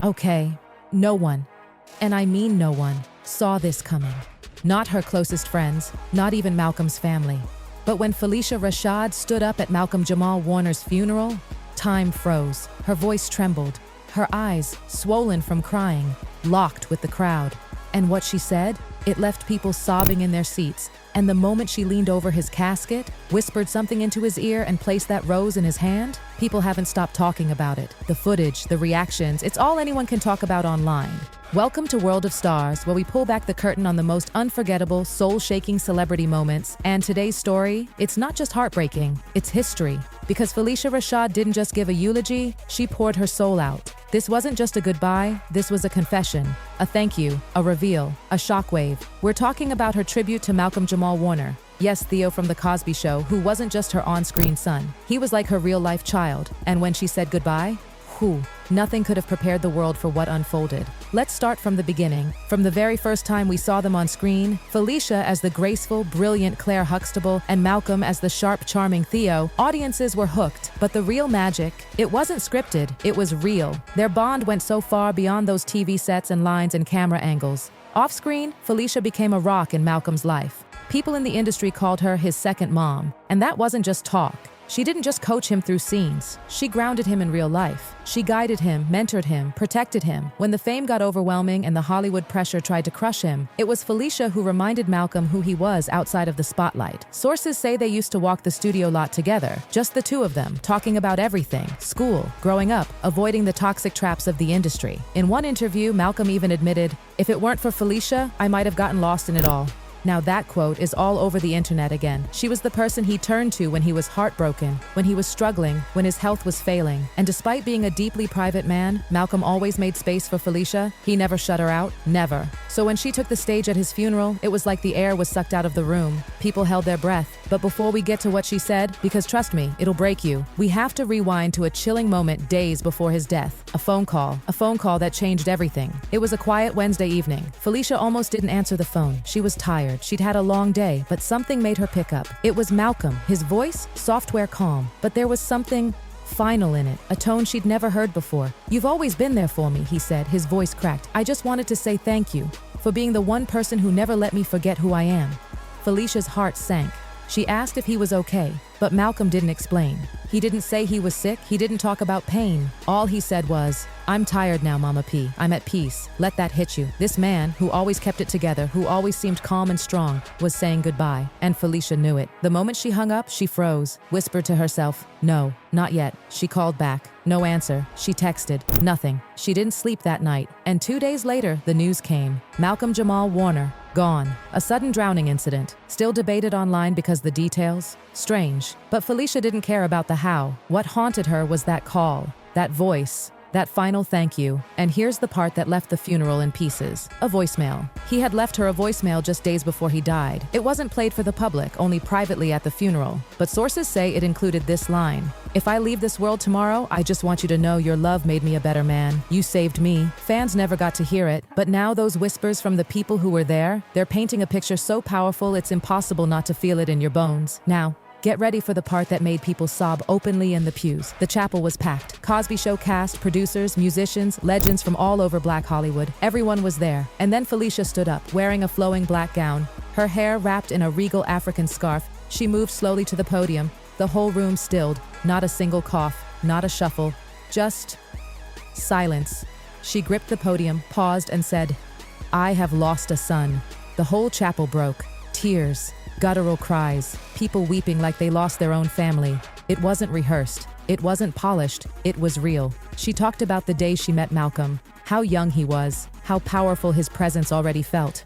Okay, no one, and I mean no one, saw this coming. Not her closest friends, not even Malcolm's family. But when Phylicia Rashad stood up at Malcolm Jamal Warner's funeral, time froze. Her voice trembled, her eyes, swollen from crying, locked with the crowd. And what she said? It left people sobbing in their seats. And the moment she leaned over his casket, whispered something into his ear and placed that rose in his hand, people haven't stopped talking about it. The footage, the reactions, it's all anyone can talk about online. Welcome to World of Stars, where we pull back the curtain on the most unforgettable, soul-shaking celebrity moments. And today's story, it's not just heartbreaking, it's history. Because Phylicia Rashad didn't just give a eulogy, she poured her soul out. This wasn't just a goodbye, this was a confession, a thank you, a reveal, a shockwave. We're talking about her tribute to Malcolm Jamal Warner. Yes, Theo from The Cosby Show, who wasn't just her on-screen son. He was like her real-life child. And when she said goodbye, nothing could have prepared the world for what unfolded. Let's start from the beginning. From the very first time we saw them on screen, Phylicia as the graceful, brilliant Claire Huxtable and Malcolm as the sharp, charming Theo, audiences were hooked. But the real magic, it wasn't scripted, it was real. Their bond went so far beyond those TV sets and lines and camera angles. Off-screen, Phylicia became a rock in Malcolm's life. People in the industry called her his second mom. And that wasn't just talk. She didn't just coach him through scenes. She grounded him in real life. She guided him, mentored him, protected him. When the fame got overwhelming and the Hollywood pressure tried to crush him, it was Phylicia who reminded Malcolm who he was outside of the spotlight. Sources say they used to walk the studio lot together, just the two of them, talking about everything: school, growing up, avoiding the toxic traps of the industry. In one interview, Malcolm even admitted, "If it weren't for Phylicia, I might have gotten lost in it all." Now that quote is all over the internet again. She was the person he turned to when he was heartbroken, when he was struggling, when his health was failing. And despite being a deeply private man, Malcolm always made space for Phylicia. He never shut her out, never. So when she took the stage at his funeral, it was like the air was sucked out of the room. People held their breath. But before we get to what she said, because trust me, it'll break you, we have to rewind to a chilling moment days before his death. A phone call that changed everything. It was a quiet Wednesday evening. Phylicia almost didn't answer the phone. She was tired. She'd had a long day, but something made her pick up. It was Malcolm, his voice, software calm, but there was something final in it, a tone she'd never heard before. "You've always been there for me," he said, his voice cracked. "I just wanted to say thank you for being the one person who never let me forget who I am." Phylicia's heart sank. She asked if he was okay, but Malcolm didn't explain. He didn't say he was sick, he didn't talk about pain. All he said was, "I'm tired now, Mama P. I'm at peace. Let that hit you." This man, who always kept it together, who always seemed calm and strong, was saying goodbye, and Phylicia knew it. The moment she hung up, she froze, whispered to herself, "No, not yet." She called back. No answer. She texted. Nothing. She didn't sleep that night. And 2 days later, the news came. Malcolm Jamal Warner, gone. A sudden drowning incident. Still debated online because the details? Strange. But Phylicia didn't care about the how. What haunted her was that call, that voice, that final thank you. And here's the part that left the funeral in pieces. A voicemail. He had left her a voicemail just days before he died. It wasn't played for the public, only privately at the funeral. But sources say it included this line: "If I leave this world tomorrow, I just want you to know your love made me a better man. You saved me." Fans never got to hear it, but now those whispers from the people who were there, they're painting a picture so powerful it's impossible not to feel it in your bones. Now, get ready for the part that made people sob openly in the pews. The chapel was packed. Cosby Show cast, producers, musicians, legends from all over Black Hollywood. Everyone was there. And then Phylicia stood up, wearing a flowing black gown, her hair wrapped in a regal African scarf. She moved slowly to the podium. The whole room stilled. Not a single cough, not a shuffle, just silence. She gripped the podium, paused, and said, "I have lost a son." The whole chapel broke. Tears. Guttural cries, people weeping like they lost their own family. It wasn't rehearsed. It wasn't polished. It was real. She talked about the day she met Malcolm, how young he was, how powerful his presence already felt.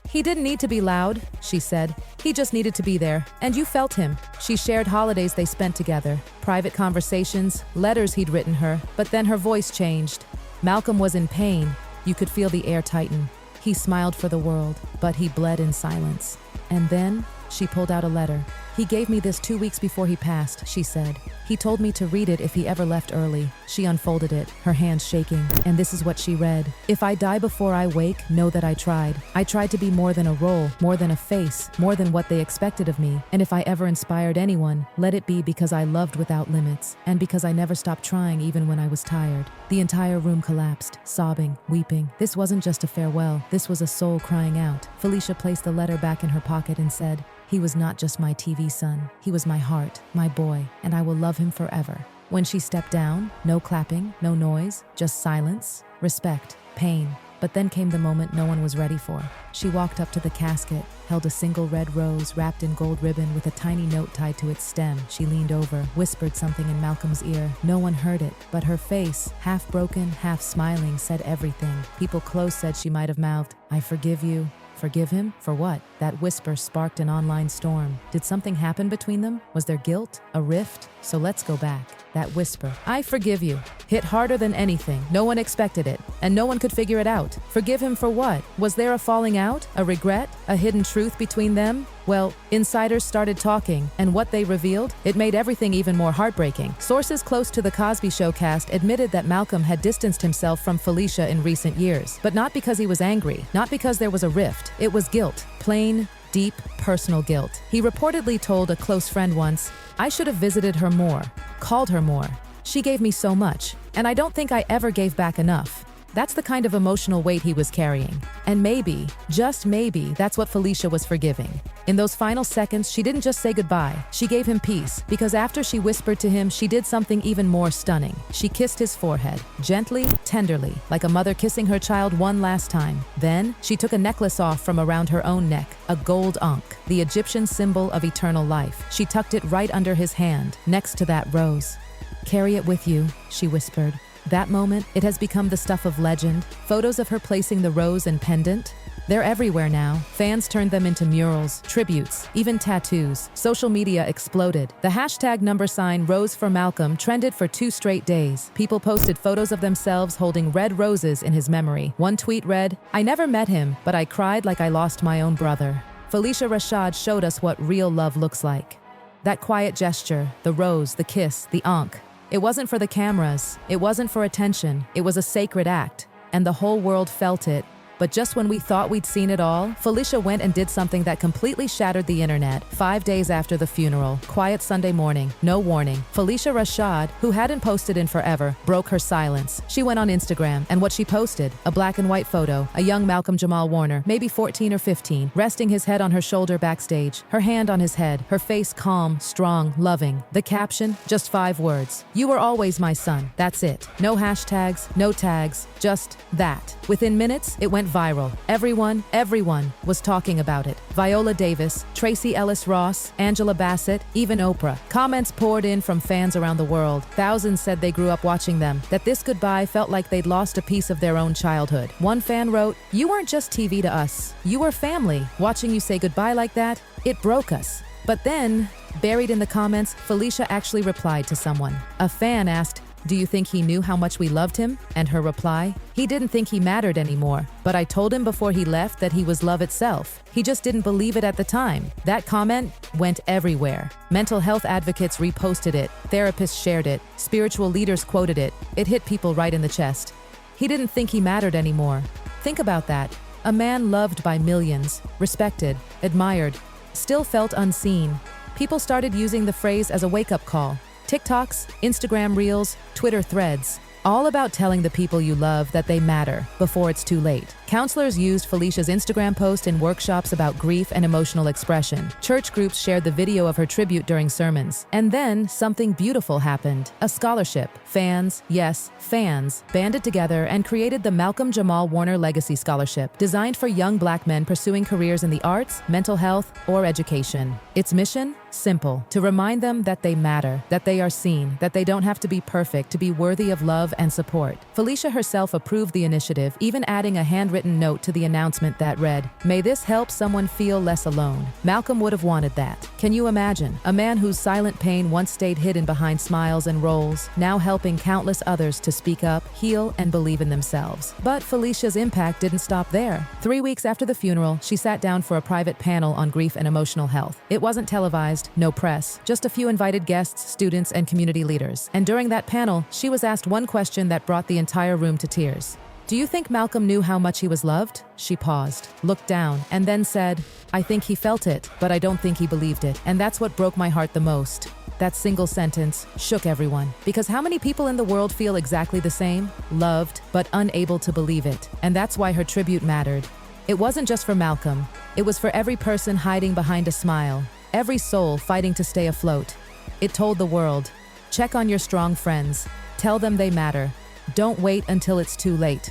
"He didn't need to be loud," she said. "He just needed to be there. And you felt him." She shared holidays they spent together, private conversations, letters he'd written her, but then her voice changed. Malcolm was in pain. You could feel the air tighten. He smiled for the world, but he bled in silence. And then she pulled out a letter. "He gave me this 2 weeks before he passed," she said. He told me to read it if he ever left early. She unfolded it, her hands shaking, and this is what she read. If I die before I wake, know that I tried. I tried to be more than a role, more than a face, more than what they expected of me. And if I ever inspired anyone, let it be because I loved without limits, and because I never stopped trying even when I was tired. The entire room collapsed, sobbing, weeping. This wasn't just a farewell, this was a soul crying out. Phylicia placed the letter back in her pocket and said, "He was not just my TV son. He was my heart, my boy, and I will love him forever." When she stepped down, no clapping, no noise, just silence, respect, pain. But then came the moment no one was ready for. She walked up to the casket, held a single red rose wrapped in gold ribbon with a tiny note tied to its stem. She leaned over, whispered something in Malcolm's ear. No one heard it, but her face, half broken, half smiling, said everything. People close said she might have mouthed, "I forgive you." Forgive him? For what? That whisper sparked an online storm. Did something happen between them? Was there guilt? A rift? So let's go back. That whisper, "I forgive you," hit harder than anything. No one expected it, and no one could figure it out. Forgive him for what? Was there a falling out? A regret? A hidden truth between them? Well, insiders started talking, and what they revealed, it made everything even more heartbreaking. Sources close to the Cosby Show cast admitted that Malcolm had distanced himself from Phylicia in recent years, but not because he was angry, not because there was a rift. It was guilt, plain, deep, personal guilt. He reportedly told a close friend once, "I should have visited her more, called her more. She gave me so much, and I don't think I ever gave back enough." That's the kind of emotional weight he was carrying. And maybe, just maybe, that's what Phylicia was forgiving. In those final seconds, she didn't just say goodbye. She gave him peace, because after she whispered to him, she did something even more stunning. She kissed his forehead, gently, tenderly, like a mother kissing her child one last time. Then, she took a necklace off from around her own neck, a gold ankh, the Egyptian symbol of eternal life. She tucked it right under his hand, next to that rose. "Carry it with you," she whispered. That moment, it has become the stuff of legend. Photos of her placing the rose and pendant, they're everywhere now. Fans turned them into murals, tributes, even tattoos. Social media exploded. The hashtag #Rose for Malcolm trended for 2 straight days. People posted photos of themselves holding red roses in his memory. One tweet read, "I never met him, but I cried like I lost my own brother." Phylicia Rashad showed us what real love looks like. That quiet gesture, the rose, the kiss, the ankh. It wasn't for the cameras, it wasn't for attention, it was a sacred act, and the whole world felt it. But just when we thought we'd seen it all, Phylicia went and did something that completely shattered the internet. 5 days after the funeral, quiet Sunday morning, no warning, Phylicia Rashad, who hadn't posted in forever, broke her silence. She went on Instagram, and what she posted, a black and white photo, a young Malcolm Jamal Warner, maybe 14 or 15, resting his head on her shoulder backstage, her hand on his head, her face calm, strong, loving. The caption, just 5 words. "You were always my son." That's it. No hashtags, no tags, just that. Within minutes, it went viral. Everyone was talking about it. Viola Davis, Tracee Ellis Ross, Angela Bassett, even Oprah. Comments poured in from fans around the world. Thousands said they grew up watching them, that this goodbye felt like they'd lost a piece of their own childhood. One fan wrote, "You weren't just TV to us. You were family. Watching you say goodbye like that, it broke us." But then, buried in the comments, Phylicia actually replied to someone. A fan asked, "Do you think he knew how much we loved him?" And her reply, "He didn't think he mattered anymore, but I told him before he left that he was love itself. He just didn't believe it at the time." That comment went everywhere. Mental health advocates reposted it, therapists shared it, spiritual leaders quoted it. It hit people right in the chest. He didn't think he mattered anymore. Think about that. A man loved by millions, respected, admired, still felt unseen. People started using the phrase as a wake-up call. TikToks, Instagram Reels, Twitter threads, all about telling the people you love that they matter before it's too late. Counselors used Phylicia's Instagram post in workshops about grief and emotional expression. Church groups shared the video of her tribute during sermons. And then something beautiful happened. A scholarship. Fans, yes, fans, banded together and created the Malcolm Jamal Warner Legacy Scholarship, designed for young Black men pursuing careers in the arts, mental health, or education. Its mission? Simple. To remind them that they matter, that they are seen, that they don't have to be perfect to be worthy of love and support. Phylicia herself approved the initiative, even adding a handwritten note to the announcement that read, "May this help someone feel less alone." Malcolm would have wanted that. Can you imagine? A man whose silent pain once stayed hidden behind smiles and roles, now helping countless others to speak up, heal, and believe in themselves. But Phylicia's impact didn't stop there. 3 weeks after the funeral, she sat down for a private panel on grief and emotional health. It wasn't televised, closed, no press, just a few invited guests, students, and community leaders. And during that panel, she was asked one question that brought the entire room to tears. "Do you think Malcolm knew how much he was loved?" She paused, looked down, and then said, "I think he felt it, but I don't think he believed it." And that's what broke my heart the most. That single sentence shook everyone. Because how many people in the world feel exactly the same? Loved, but unable to believe it. And that's why her tribute mattered. It wasn't just for Malcolm. It was for every person hiding behind a smile, every soul fighting to stay afloat. It told the world, check on your strong friends. Tell them they matter. Don't wait until it's too late.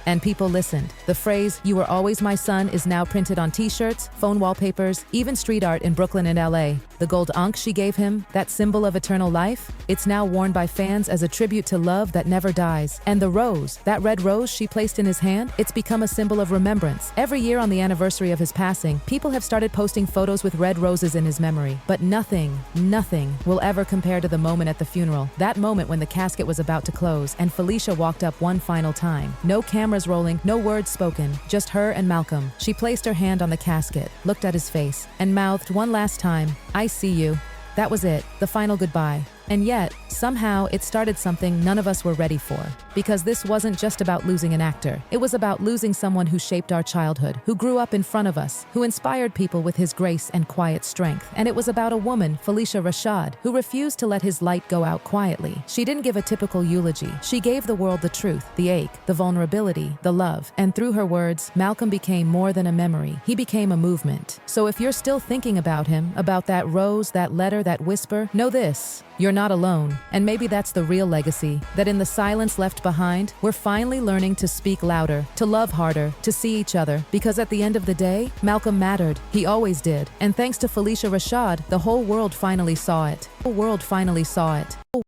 And people listened. The phrase, "You were always my son," is now printed on t-shirts, phone wallpapers, even street art in Brooklyn and LA. The gold ankh she gave him, that symbol of eternal life, it's now worn by fans as a tribute to love that never dies. And the rose, that red rose she placed in his hand, it's become a symbol of remembrance. Every year on the anniversary of his passing, people have started posting photos with red roses in his memory. But nothing will ever compare to the moment at the funeral. That moment when the casket was about to close and Phylicia walked up one final time. No cameras rolling, no words spoken, just her and Malcolm. She placed her hand on the casket, looked at his face, and mouthed one last time, "I see you." That was it, the final goodbye. And yet, somehow, it started something none of us were ready for. Because this wasn't just about losing an actor. It was about losing someone who shaped our childhood, who grew up in front of us, who inspired people with his grace and quiet strength. And it was about a woman, Phylicia Rashad, who refused to let his light go out quietly. She didn't give a typical eulogy. She gave the world the truth, the ache, the vulnerability, the love. And through her words, Malcolm became more than a memory. He became a movement. So if you're still thinking about him, about that rose, that letter, that whisper, know this. You're not alone. And maybe that's the real legacy, that in the silence left behind, we're finally learning to speak louder, to love harder, to see each other. Because at the end of the day, Malcolm mattered. He always did. And thanks to Phylicia Rashad, the whole world finally saw it. The whole world finally saw it.